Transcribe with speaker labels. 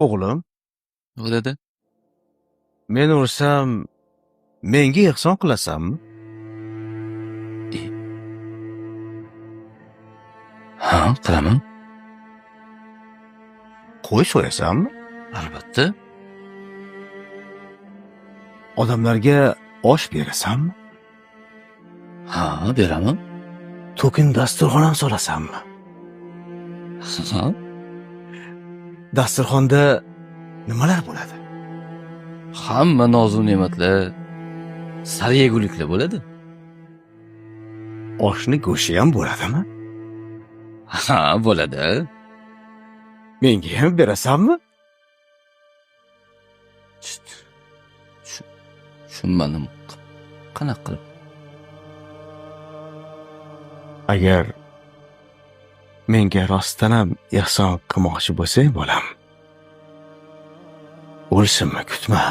Speaker 1: O'g'lim,
Speaker 2: Bo'ladi.
Speaker 1: men ursam, menga ehson qilasanmi?
Speaker 2: Ha, qilaman.
Speaker 1: Qo'y so'yasanmi?
Speaker 2: Albatta.
Speaker 1: Odamlarga osh berasanmi?
Speaker 2: Ha, beraman.
Speaker 1: To'kin dasturxon ham solasanmi?
Speaker 2: Ha,
Speaker 1: Dasturxonda nimalar bo'ladi?
Speaker 2: hamma nozu ne'matlar, sara yeguliklar bo'ladi.
Speaker 1: Oshni go'shti ham bo'ladimi?
Speaker 2: Ha, bo'ladi.
Speaker 1: Menga ham berasanmi?
Speaker 2: Tushunmadim. Qanaqa qilib?
Speaker 1: Agar menga rostdan ham ehson qilmoqchi bo'lsang, bolam, o'lsinmi kutma.